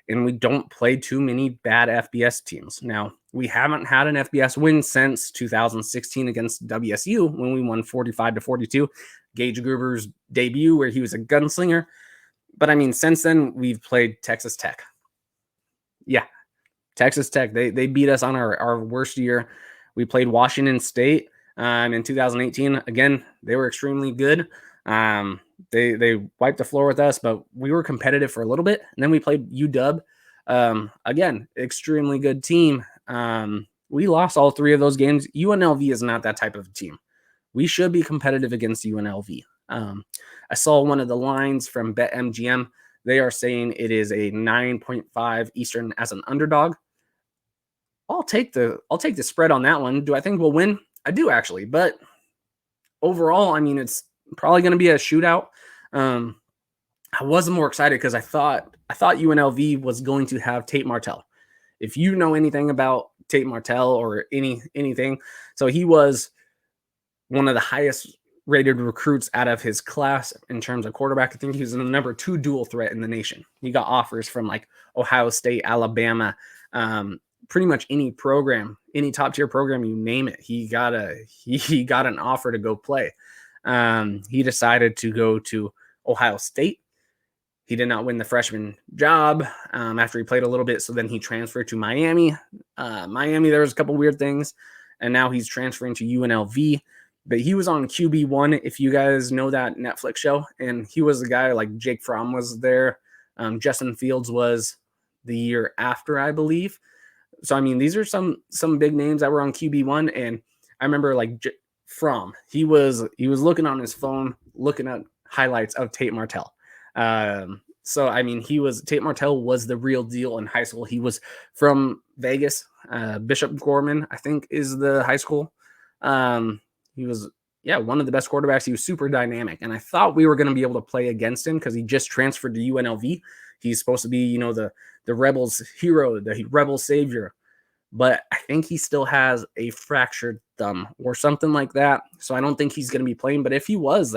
and we don't play too many bad FBS teams. Now, we haven't had an FBS win since 2016 against WSU when we won 45-42. Gage Gruber's debut where he was a gunslinger. But, I mean, since then, we've played Texas Tech. Yeah, Texas Tech. They beat us on our worst year. We played Washington State in 2018. Again, they were extremely good. They wiped the floor with us, but we were competitive for a little bit. And then we played UW. Again, extremely good team. We lost all 3 of those games. UNLV is not that type of team. we should be competitive against UNLV. I saw one of the lines from BetMGM. They are saying it is a 9.5 Eastern as an underdog. I'll take the spread on that one. Do I think we'll win? I do actually, but overall, I mean, it's probably going to be a shootout. I was more excited because I thought UNLV was going to have Tate Martell. If you know anything about Tate Martell or anything, so he was one of the highest rated recruits out of his class in terms of quarterback. I think he was the number 2 dual threat in the nation. He got offers from like Ohio State, Alabama, pretty much any program, any top tier program, you name it. He got an offer to go play. He decided to go to Ohio State. He did not win the freshman job after he played a little bit. So then he transferred to Miami. Miami, there was a couple weird things. And now he's transferring to UNLV. But he was on QB1, if you guys know that Netflix show. And he was the guy, like Jake Fromm was there. Justin Fields was the year after, I believe. So, I mean, these are some big names that were on QB1. And I remember, like, Fromm, he was looking on his phone, looking at highlights of Tate Martell. So, I mean, Tate Martell was the real deal in high school. He was from Vegas. Bishop Gorman, I think, is the high school. He was, one of the best quarterbacks. He was super dynamic. And I thought we were going to be able to play against him because he just transferred to UNLV. He's supposed to be, the Rebels hero, the Rebel savior. But I think he still has a fractured thumb or something like that. So I don't think he's going to be playing. But if he was,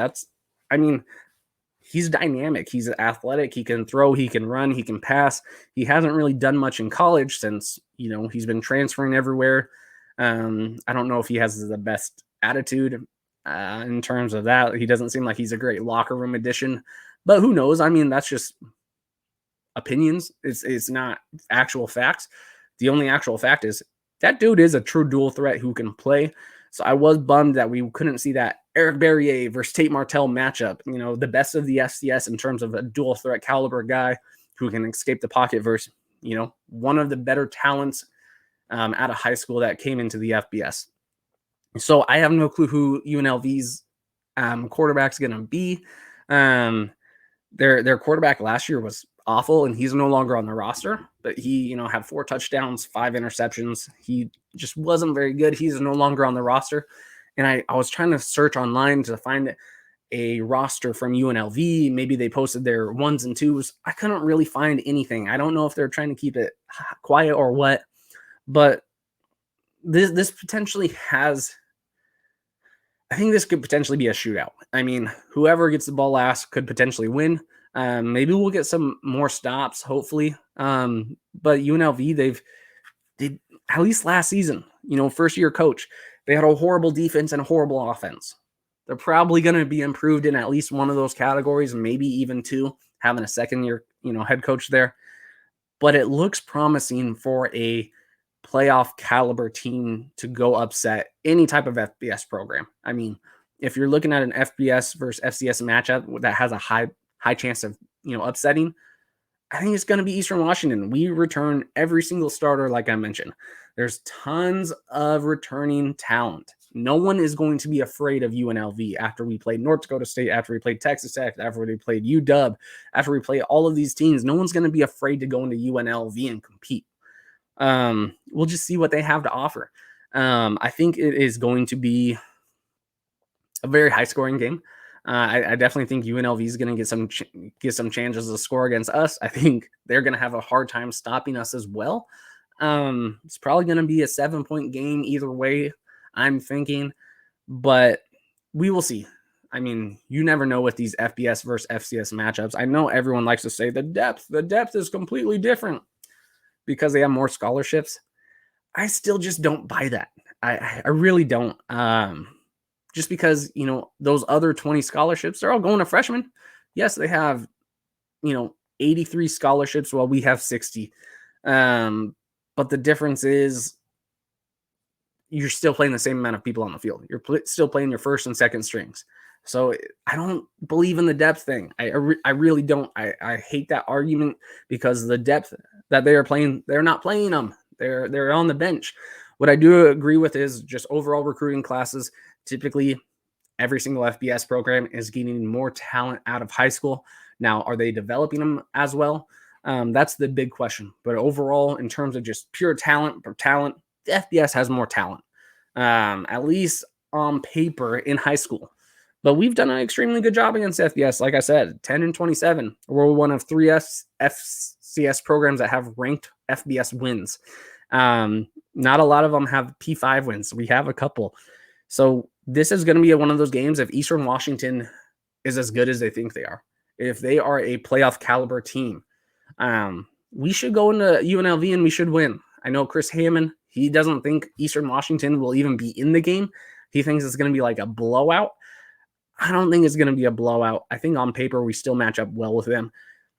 he's dynamic. He's athletic. He can throw. He can run. He can pass. He hasn't really done much in college since, he's been transferring everywhere. I don't know if he has the best attitude in terms of that. He doesn't seem like he's a great locker room addition. But who knows? I mean, that's just opinions. It's not actual facts. The only actual fact is that dude is a true dual threat who can play. So I was bummed that we couldn't see that Eric Berrier versus Tate Martell matchup, the best of the FCS in terms of a dual threat caliber guy who can escape the pocket versus, one of the better talents out of high school that came into the FBS. So I have no clue who UNLV's quarterback's going to be. Their quarterback last year was awful, and he's no longer on the roster, but he, had 4 touchdowns, 5 interceptions. He just wasn't very good. He's no longer on the roster. And I was trying to search online to find a roster from UNLV. Maybe they posted their 1s and 2s. I couldn't really find anything. I don't know if they're trying to keep it quiet or what, but this potentially I think this could potentially be a shootout. I mean, whoever gets the ball last could potentially win. Maybe we'll get some more stops, hopefully. But UNLV, they at least last season, first year coach, they had a horrible defense and a horrible offense. They're probably going to be improved in at least one of those categories, maybe even 2, having a second year, head coach there. But it looks promising for a playoff caliber team to go upset any type of FBS program. I mean, if you're looking at an FBS versus FCS matchup that has a high chance of, upsetting, I think it's going to be Eastern Washington. We return every single starter, like I mentioned. There's tons of returning talent. No one is going to be afraid of UNLV after we played North Dakota State, after we played Texas Tech, after we played UW, after we played all of these teams. No one's going to be afraid to go into UNLV and compete. We'll just see what they have to offer. I think it is going to be a very high scoring game. I definitely think UNLV is going to get some chances to score against us. I think they're going to have a hard time stopping us as well. It's probably going to be a 7-point game either way, I'm thinking, but we will see. I mean, you never know with these FBS versus FCS matchups. I know everyone likes to say the depth is completely different because they have more scholarships. I still just don't buy that. I really don't. Just because, those other 20 scholarships, they're all going to freshmen. Yes, they have, 83 scholarships while we have 60. But the difference is you're still playing the same amount of people on the field. You're still playing your first and second strings. So I don't believe in the depth thing. I really don't. I hate that argument because the depth that they are playing, they're not playing them. They're on the bench. What I do agree with is just overall recruiting classes. Typically, every single FBS program is getting more talent out of high school. Now, are they developing them as well? That's the big question. But overall, in terms of just pure talent, the FBS has more talent, at least on paper in high school. But we've done an extremely good job against FBS. Like I said, 10-27. We're one of 3 FCS programs that have ranked FBS wins. Not a lot of them have P5 wins. We have a couple. So this is going to be one of those games if Eastern Washington is as good as they think they are. If they are a playoff caliber team, we should go into UNLV and we should win. I know Chris Hammond, he doesn't think Eastern Washington will even be in the game. He thinks it's going to be like a blowout. I don't think it's going to be a blowout. I think on paper, we still match up well with them.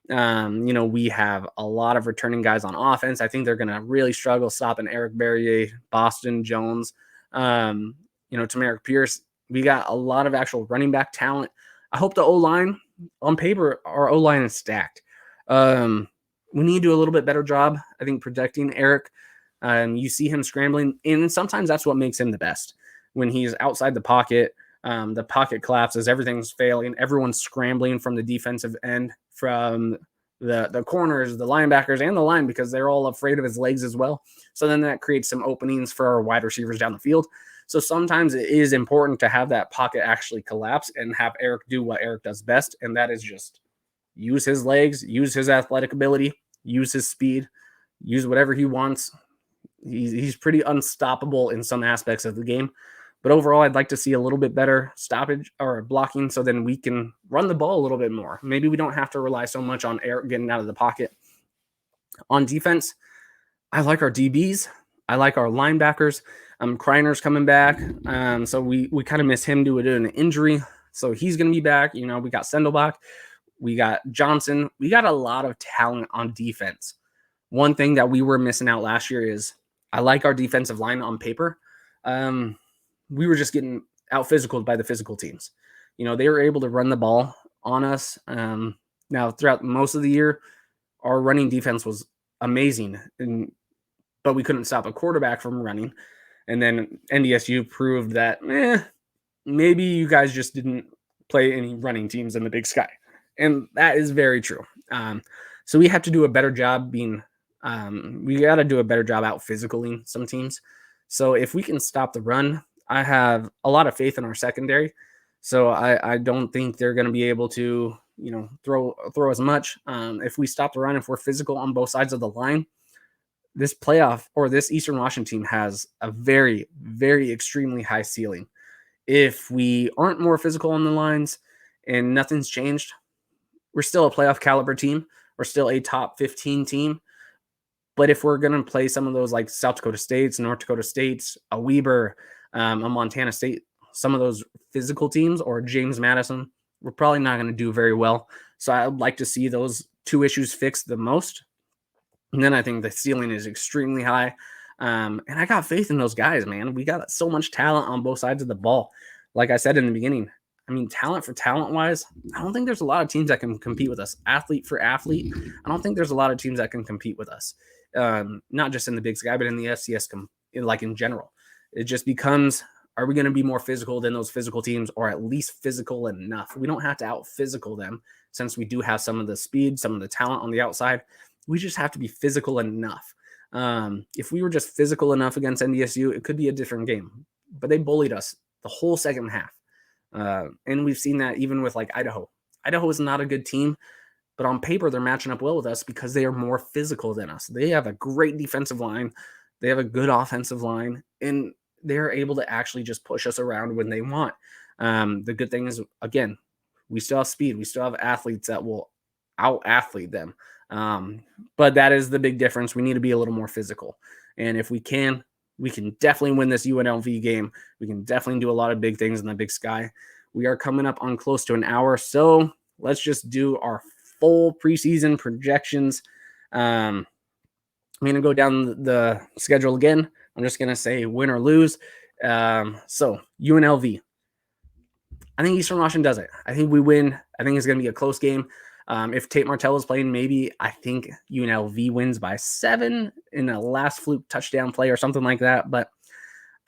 We have a lot of returning guys on offense. I think they're going to really struggle stopping Eric Berrier, Boston Jones, Tamarick Pierce. We got a lot of actual running back talent. I hope the O-line, on paper, our O-line is stacked. We need to do a little bit better job, I think, protecting Eric. You see him scrambling, and sometimes that's what makes him the best. When he's outside the pocket collapses, everything's failing, everyone's scrambling from the defensive end, from the corners, the linebackers, and the line, because they're all afraid of his legs as well. So then that creates some openings for our wide receivers down the field. So sometimes it is important to have that pocket actually collapse and have Eric do what Eric does best, and that is just use his legs, use his athletic ability, use his speed, use whatever he wants. He's pretty unstoppable in some aspects of the game. But overall, I'd like to see a little bit better stoppage or blocking so then we can run the ball a little bit more. Maybe we don't have to rely so much on Eric getting out of the pocket. On defense, I like our DBs. I like our linebackers. Kreiner's coming back. So we kind of miss him due to an injury. So he's going to be back. We got Sendelbach. We got Johnson. We got a lot of talent on defense. One thing that we were missing out last year is I like our defensive line on paper. We were just getting out physicaled by the physical teams. They were able to run the ball on us. Now, throughout most of the year, our running defense was amazing, but we couldn't stop a quarterback from running. And then NDSU proved that, maybe you guys just didn't play any running teams in the Big Sky. And that is very true. So we have to do a better job we got to do a better job out physicaling some teams. So if we can stop the run, I have a lot of faith in our secondary. So I don't think they're going to be able to, throw as much. If we stop the run, if we're physical on both sides of the line, this playoff or this Eastern Washington team has a very, very extremely high ceiling. If we aren't more physical on the lines and nothing's changed, we're still a playoff caliber team. We're still a top 15 team. But if we're going to play some of those like South Dakota States, North Dakota States, a Weber, a Montana State, some of those physical teams, or James Madison, we're probably not going to do very well. So I would like to see those two issues fixed the most. And then I think the ceiling is extremely high. And I got faith in those guys, man. We got so much talent on both sides of the ball. Like I said in the beginning, talent for talent-wise, I don't think there's a lot of teams that can compete with us. Athlete for athlete, I don't think there's a lot of teams that can compete with us. Not just in the Big Sky, but in the FCS, in general. It just becomes, are we going to be more physical than those physical teams, or at least physical enough? We don't have to out-physical them, since we do have some of the speed, some of the talent on the outside. We just have to be physical enough. If we were just physical enough against NDSU, it could be a different game. But they bullied us the whole second half. And we've seen that even with like Idaho. Idaho is not a good team, but on paper, they're matching up well with us because they are more physical than us. They have a great defensive line. They have a good offensive line, and they're able to actually just push us around when they want. The good thing is, again, we still have speed. We still have athletes that will out-athlete them. But that is the big difference. We need to be a little more physical. And if we can definitely win this UNLV game. We can definitely do a lot of big things in the Big Sky. We are coming up on close to an hour, so let's just do our full preseason projections. I'm going to go down the schedule again. I'm just going to say win or lose. So UNLV. I think Eastern Washington does it. I think we win. I think it's going to be a close game. If Tate Martell is playing, maybe I think UNLV wins by 7 in a last fluke touchdown play or something like that. But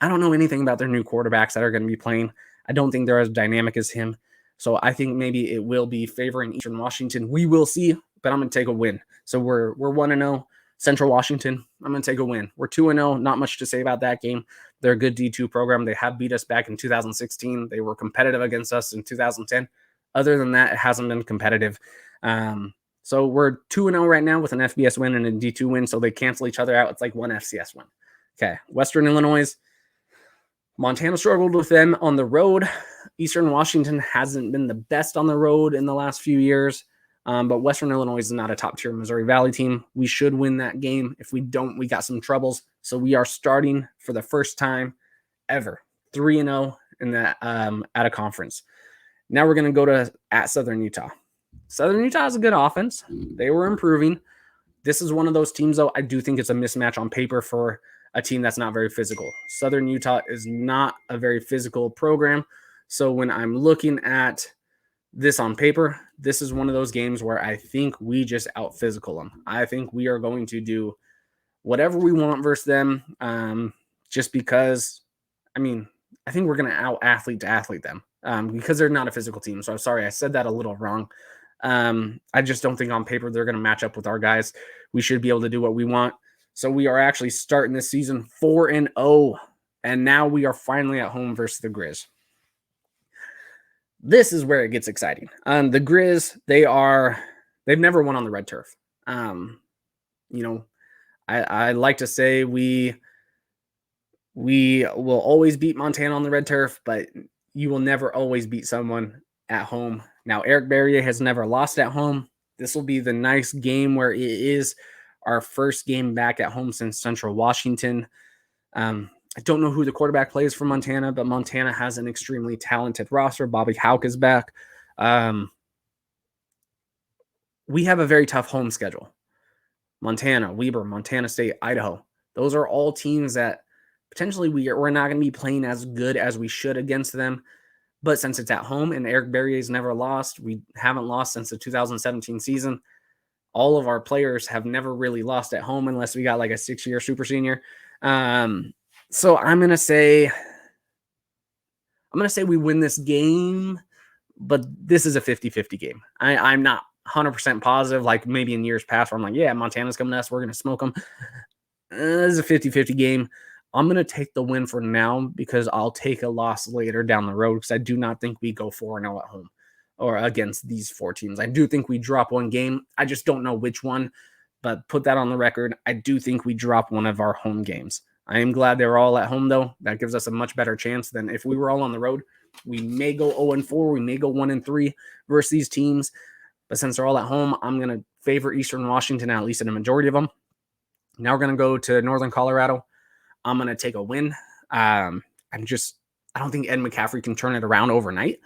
I don't know anything about their new quarterbacks that are going to be playing. I don't think they're as dynamic as him. So I think maybe it will be favoring Eastern Washington. We will see, but I'm going to take a win. So we're 1-0. Central Washington, I'm going to take a win. We're 2-0. Not much to say about that game. They're a good D2 program. They have beat us back in 2016. They were competitive against us in 2010. Other than that, it hasn't been competitive. So we're 2-0 right now with an FBS win and a D2 win, so they cancel each other out. It's like one FCS win. Okay, Western Illinois. Montana struggled with them on the road. Eastern Washington hasn't been the best on the road in the last few years, but Western Illinois is not a top-tier Missouri Valley team. We should win that game. If we don't, we got some troubles. So we are starting for the first time ever 3-0 in that at a conference. Now we're going to go to at Southern Utah. Southern Utah has a good offense. They were improving. This is one of those teams, though, I do think it's a mismatch on paper for a team that's not very physical. Southern Utah is not a very physical program. So when I'm looking at this on paper, this is one of those games where I think we just out-physical them. I think we are going to do whatever we want versus them just because, I think we're going to out-athlete them because they're not a physical team. So I'm sorry, I said that a little wrong. I just don't think on paper they're going to match up with our guys. We should be able to do what we want. So we are actually starting this season 4-0, and now we are finally at home versus the Grizz. This is where it gets exciting. The Grizz, they've never won on the red turf. I like to say we will always beat Montana on the red turf, but you will never always beat someone at home. Now, Eric Berrier has never lost at home. This will be the nice game where it is our first game back at home since Central Washington. I don't know who the quarterback plays for Montana, but Montana has an extremely talented roster. Bobby Hauck is back. We have a very tough home schedule. Montana, Weber, Montana State, Idaho. Those are all teams that potentially we're not going to be playing as good as we should against them. But since it's at home and Eric Berrier's never lost, we haven't lost since the 2017 season. All of our players have never really lost at home unless we got like a 6-year super senior. So I'm going to say we win this game, but this is a 50-50 game. I'm not 100% positive, like maybe in years past where I'm like, yeah, Montana's coming to us, we're going to smoke them. This is a 50-50 game. I'm going to take the win for now because I'll take a loss later down the road because I do not think we go 4-0 at home or against these four teams. I do think we drop one game. I just don't know which one, but put that on the record. I do think we drop one of our home games. I am glad they're all at home, though. That gives us a much better chance than if we were all on the road. We may go 0-4. We may go 1-3 versus these teams. But since they're all at home, I'm going to favor Eastern Washington, at least in a majority of them. Now we're going to go to Northern Colorado. I'm going to take a win. I don't think Ed McCaffrey can turn it around overnight.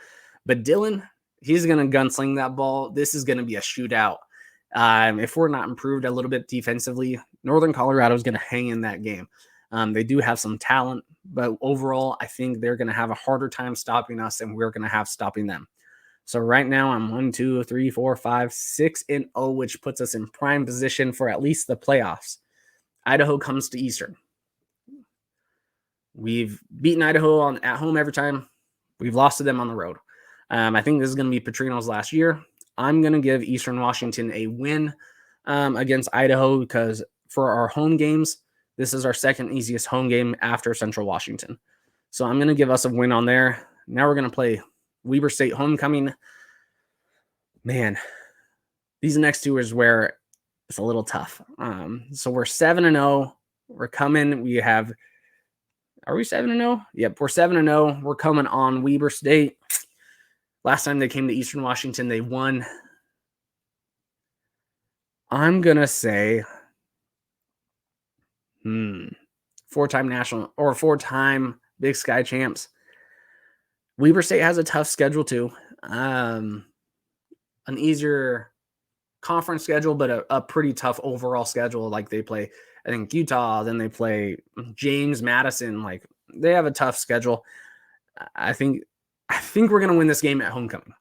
But Dylan, he's going to gunsling that ball. This is going to be a shootout. If we're not improved a little bit defensively, Northern Colorado is going to hang in that game. They do have some talent, but overall, I think they're going to have a harder time stopping us than we're going to have stopping them. So right now, I'm 6-0, which puts us in prime position for at least the playoffs. Idaho comes to Eastern. We've beaten Idaho at home every time. We've lost to them on the road. I think this is going to be Petrino's last year. I'm going to give Eastern Washington a win against Idaho because for our home games, this is our second easiest home game after Central Washington. So I'm going to give us a win on there. Now we're going to play Weber State homecoming. Man, these next two is where it's a little tough. So we're 7-0. We're coming. Are we 7-0? Yep, we're 7-0. We're coming on Weber State. Last time they came to Eastern Washington, they won. I'm going to say four-time national or four-time Big Sky champs. Weber State has a tough schedule too. An easier conference schedule, but a pretty tough overall schedule. Like they play, I think, Utah, then they play James Madison. Like they have a tough schedule. I think we're going to win this game at homecoming.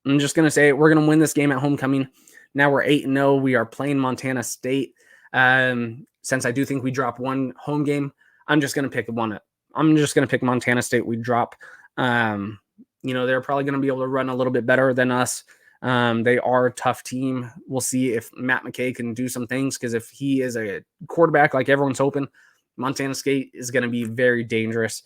I'm just going to say it. We're going to win this game at homecoming. Now we're 8-0. We are playing Montana State. Since I do think we drop one home game, I'm just going to pick one. I'm just going to pick Montana State. We drop. They're probably going to be able to run a little bit better than us. They are a tough team. We'll see if Matt McKay can do some things, because if he is a quarterback like everyone's hoping, Montana State is going to be very dangerous.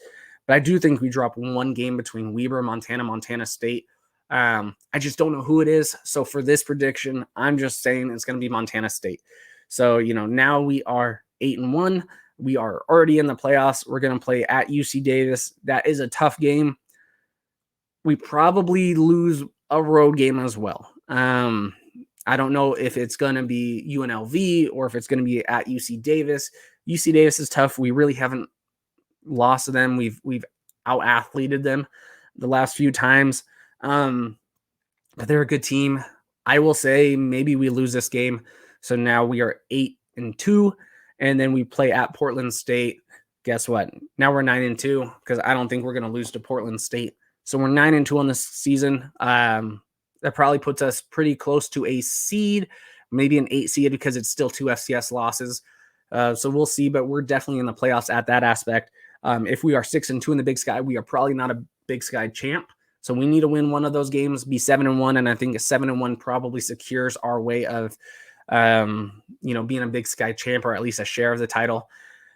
But I do think we drop one game between Weber, Montana State. I just don't know who it is. So for this prediction, I'm just saying it's going to be Montana State. So, now we are 8-1. We are already in the playoffs. We're going to play at UC Davis. That is a tough game. We probably lose a road game as well. I don't know if it's going to be UNLV or if it's going to be at UC Davis. UC Davis is tough. We really haven't lost to them. We've out-athleted them the last few times. But they're a good team. I will say maybe we lose this game. So now we are 8-2, and then we play at Portland State. Guess what? Now we're 9-2, because I don't think we're going to lose to Portland State. So we're 9-2 on this season. That probably puts us pretty close to a seed, maybe an 8 seed, because it's still 2 FCS losses. So we'll see, but we're definitely in the playoffs at that aspect. If we are 6-2 in the Big Sky, we are probably not a Big Sky champ. So we need to win one of those games, be 7-1, and I think a 7-1 probably secures our way of, being a Big Sky champ, or at least a share of the title.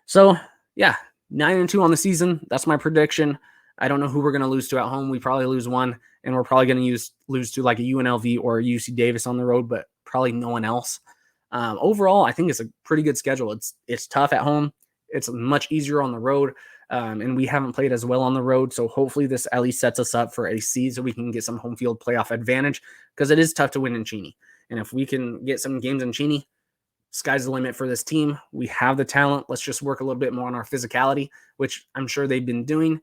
So yeah, 9-2 on the season. That's my prediction. I don't know who we're going to lose to at home. We probably lose one, and we're probably going to lose to like a UNLV or a UC Davis on the road, but probably no one else. Overall, I think it's a pretty good schedule. It's tough at home. It's much easier on the road, and we haven't played as well on the road. So hopefully this at least sets us up for a seed, so we can get some home field playoff advantage, because it is tough to win in Cheney. And if we can get some games in Cheney, sky's the limit for this team. We have the talent. Let's just work a little bit more on our physicality, which I'm sure they've been doing.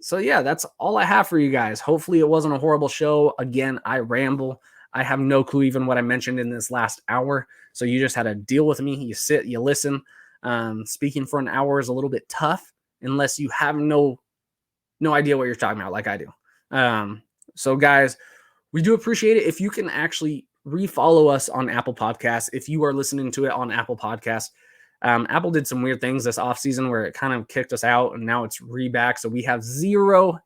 So yeah, that's all I have for you guys. Hopefully it wasn't a horrible show. Again, I ramble. I have no clue even what I mentioned in this last hour. So you just had to deal with me. You sit, you listen. Speaking for an hour is a little bit tough unless you have no idea what you're talking about, like I do. So guys, we do appreciate it if you can actually refollow us on Apple Podcasts. If you are listening to it on Apple Podcasts, Apple did some weird things this offseason where it kind of kicked us out, and now it's back. So we have zero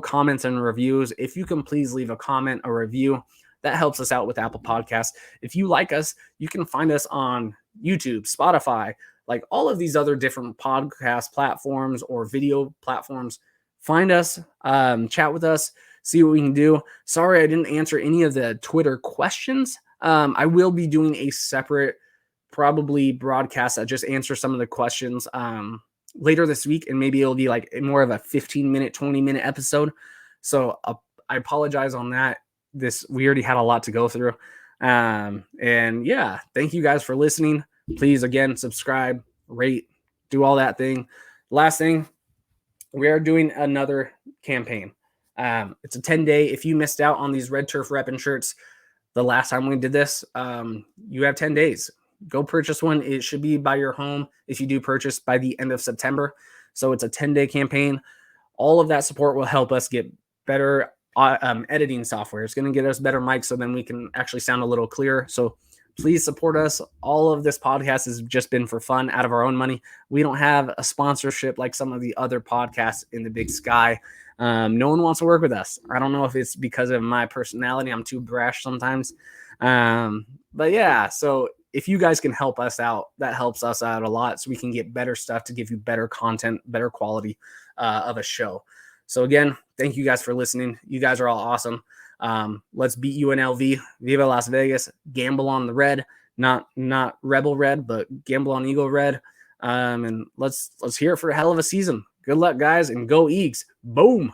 comments and reviews. If you can please leave a comment or review, that helps us out with Apple Podcasts. If you like us, you can find us on YouTube, Spotify, like all of these other different podcast platforms or video platforms. Find us, chat with us, see what we can do. Sorry, I didn't answer any of the Twitter questions. I will be doing a separate, probably broadcast that just answers some of the questions later this week, and maybe it'll be like more of a 15-minute, 20-minute episode. So I apologize on that. We already had a lot to go through. And yeah, thank you guys for listening. Please, again, subscribe, rate, do all that thing. Last thing, we are doing another campaign. It's a 10-day. If you missed out on these Red Turf Reppin' shirts the last time we did this, you have 10 days. Go purchase one. It should be by your home if you do purchase by the end of September. So it's a 10-day campaign. All of that support will help us get better editing software. It's going to get us better mics, so then we can actually sound a little clearer. So please support us. All of this podcast has just been for fun, out of our own money. We don't have a sponsorship like some of the other podcasts in the Big Sky. No one wants to work with us. I don't know if it's because of my personality. I'm too brash sometimes. But yeah, so if you guys can help us out, that helps us out a lot, so we can get better stuff to give you better content, better quality of a show. So again, thank you guys for listening. You guys are all awesome. Let's beat UNLV. Viva Las Vegas. Gamble on the red, not Rebel Red, but gamble on Eagle Red. And let's hear it for a hell of a season. Good luck, guys, and go Eags. Boom.